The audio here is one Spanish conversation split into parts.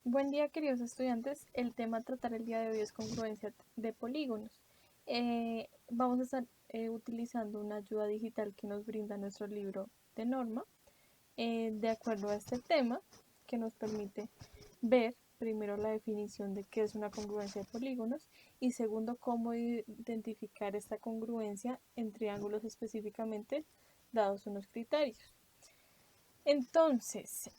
Buen día, queridos estudiantes. El tema a tratar el día de hoy es congruencia de polígonos. Vamos a estar utilizando una ayuda digital que nos brinda nuestro libro de norma, de acuerdo a este tema, que nos permite ver primero la definición de qué es una congruencia de polígonos y segundo cómo identificar esta congruencia en triángulos específicamente dados unos criterios. Entonces,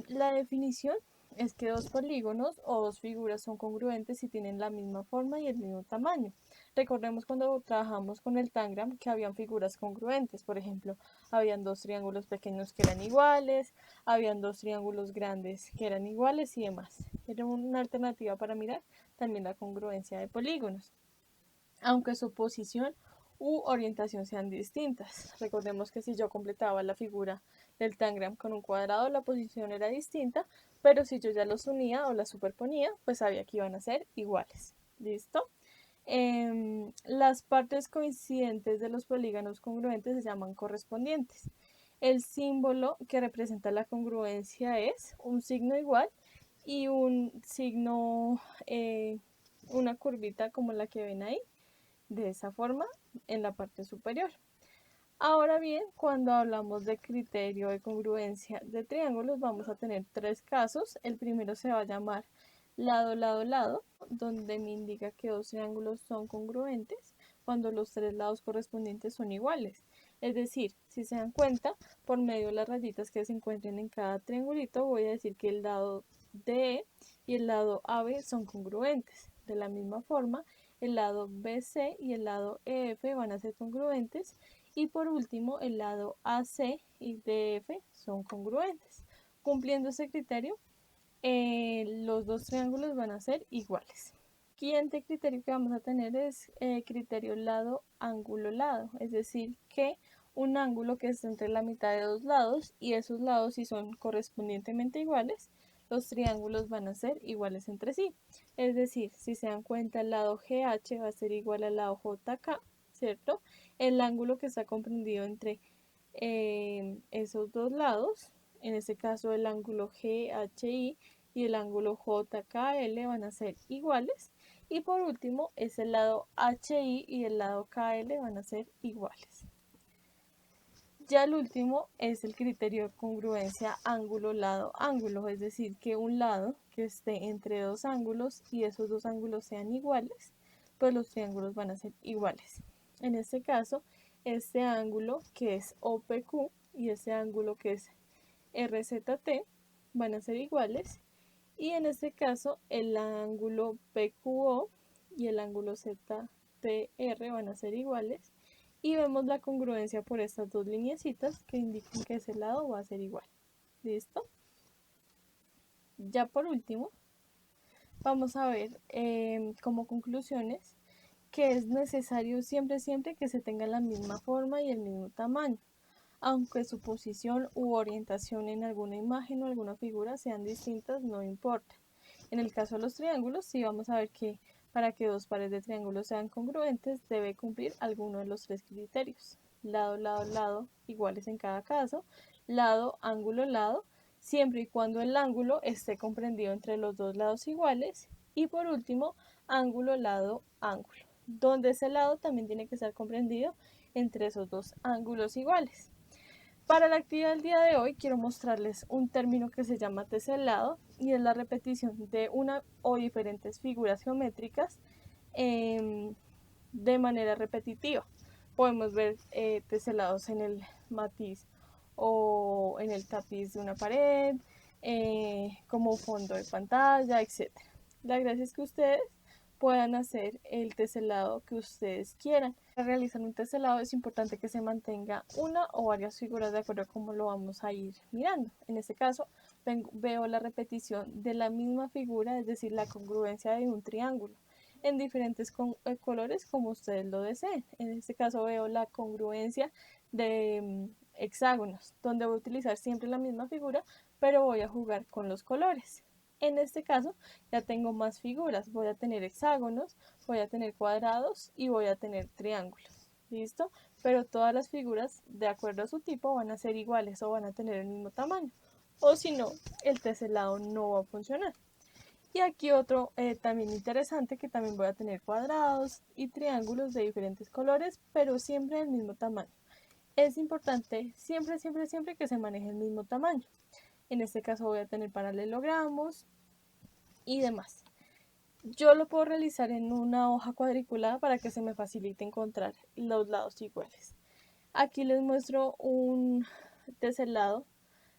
la definición es que dos polígonos o dos figuras son congruentes si tienen la misma forma y el mismo tamaño. Recordemos cuando trabajamos con el tangram que habían figuras congruentes. Por ejemplo, habían dos triángulos pequeños que eran iguales, habían dos triángulos grandes que eran iguales y demás. Era una alternativa para mirar también la congruencia de polígonos, aunque su posición u orientación sean distintas. Recordemos que si yo completaba la figura del tangram con un cuadrado, la posición era distinta, pero si yo ya los unía o las superponía, pues sabía que iban a ser iguales. ¿Listo? Las partes coincidentes de los polígonos congruentes se llaman correspondientes. El símbolo que representa la congruencia es un signo igual y un signo, una curvita como la que ven ahí, de esa forma en la parte superior. Ahora bien, cuando hablamos de criterio de congruencia de triángulos, vamos a tener tres casos. El primero se va a llamar lado, lado, lado, donde me indica que dos triángulos son congruentes cuando los tres lados correspondientes son iguales. Es decir, si se dan cuenta, por medio de las rayitas que se encuentren en cada triangulito, voy a decir que el lado DE y el lado AB son congruentes. De la misma forma, el lado BC y el lado EF van a ser congruentes y por último el lado AC y DF son congruentes. Cumpliendo ese criterio, los dos triángulos van a ser iguales. El siguiente criterio que vamos a tener es criterio lado, ángulo, lado, es decir que un ángulo que esté entre la mitad de dos lados y esos lados si son correspondientemente iguales, los triángulos van a ser iguales entre sí. Es decir, si se dan cuenta, el lado GH va a ser igual al lado JK, ¿cierto? El ángulo que está comprendido entre esos dos lados, en este caso el ángulo GHI y el ángulo JKL van a ser iguales. Y por último, es el lado HI y el lado KL van a ser iguales. Ya el último es el criterio de congruencia ángulo-lado-ángulo, es decir, que un lado que esté entre dos ángulos y esos dos ángulos sean iguales, pues los triángulos van a ser iguales. En este caso, este ángulo que es OPQ y este ángulo que es RZT van a ser iguales, y en este caso el ángulo PQO y el ángulo ZTR van a ser iguales, y vemos la congruencia por estas dos lineecitas que indican que ese lado va a ser igual. ¿Listo? Ya por último, vamos a ver como conclusiones que es necesario siempre que se tenga la misma forma y el mismo tamaño, aunque su posición u orientación en alguna imagen o alguna figura sean distintas, no importa. En el caso de los triángulos, sí vamos a ver que para que dos pares de triángulos sean congruentes, debe cumplir alguno de los tres criterios. Lado, lado, lado, iguales en cada caso. Lado, ángulo, lado, siempre y cuando el ángulo esté comprendido entre los dos lados iguales. Y por último, ángulo, lado, ángulo, donde ese lado también tiene que estar comprendido entre esos dos ángulos iguales. Para la actividad del día de hoy quiero mostrarles un término que se llama teselado y es la repetición de una o diferentes figuras geométricas de manera repetitiva. Podemos ver teselados en el matiz o en el tapiz de una pared, como fondo de pantalla, etc. La gracia es que ustedes puedan hacer el teselado que ustedes quieran. Para realizar un teselado es importante que se mantenga una o varias figuras de acuerdo a cómo lo vamos a ir mirando. En este caso veo la repetición de la misma figura, es decir, la congruencia de un triángulo en diferentes colores como ustedes lo deseen. En este caso veo la congruencia de hexágonos, donde voy a utilizar siempre la misma figura, pero voy a jugar con los colores. En este caso ya tengo más figuras, voy a tener hexágonos, voy a tener cuadrados y voy a tener triángulos. ¿Listo? Pero todas las figuras, de acuerdo a su tipo, van a ser iguales o van a tener el mismo tamaño. O si no, el teselado no va a funcionar. Y aquí otro también interesante, que también voy a tener cuadrados y triángulos de diferentes colores, pero siempre del mismo tamaño. Es importante siempre, siempre, siempre que se maneje el mismo tamaño. En este caso voy a tener paralelogramos y demás. Yo lo puedo realizar en una hoja cuadriculada para que se me facilite encontrar los lados iguales. Aquí les muestro un teselado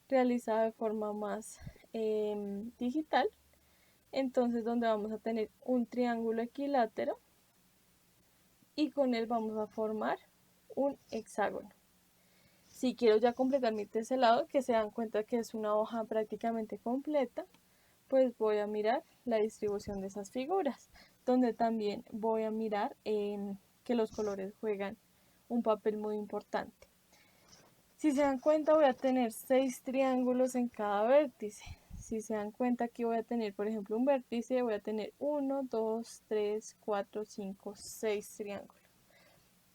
realizado de forma más digital. Entonces, donde vamos a tener un triángulo equilátero y con él vamos a formar un hexágono. Si quiero ya completar mi teselado, que se dan cuenta que es una hoja prácticamente completa, pues voy a mirar la distribución de esas figuras, donde también voy a mirar que los colores juegan un papel muy importante. Si se dan cuenta, voy a tener 6 triángulos en cada vértice. Si se dan cuenta, aquí voy a tener, por ejemplo, un vértice, voy a tener 1, 2, 3, 4, 5, 6 triángulos.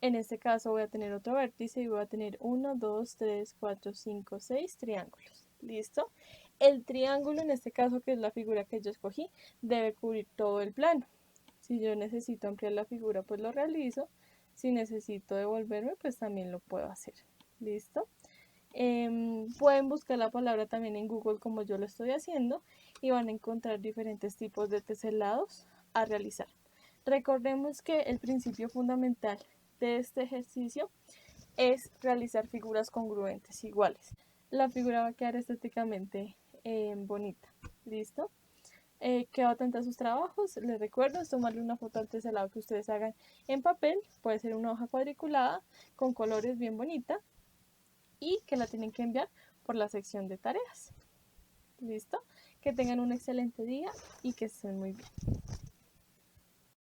En este caso voy a tener otro vértice y voy a tener 1, 2, 3, 4, 5, 6 triángulos. ¿Listo? El triángulo, en este caso, que es la figura que yo escogí, debe cubrir todo el plano. Si yo necesito ampliar la figura, pues lo realizo. Si necesito devolverme, pues también lo puedo hacer. ¿Listo? Pueden buscar la palabra también en Google como yo lo estoy haciendo y van a encontrar diferentes tipos de teselados a realizar. Recordemos que el principio fundamental de este ejercicio es realizar figuras congruentes iguales. La figura va a quedar estéticamente bonita. ¿Listo? Quedo atenta a sus trabajos. Les recuerdo es tomarle una foto al teselado que ustedes hagan en papel. Puede ser una hoja cuadriculada con colores bien bonita y que la tienen que enviar por la sección de tareas. ¿Listo? Que tengan un excelente día y que estén muy bien.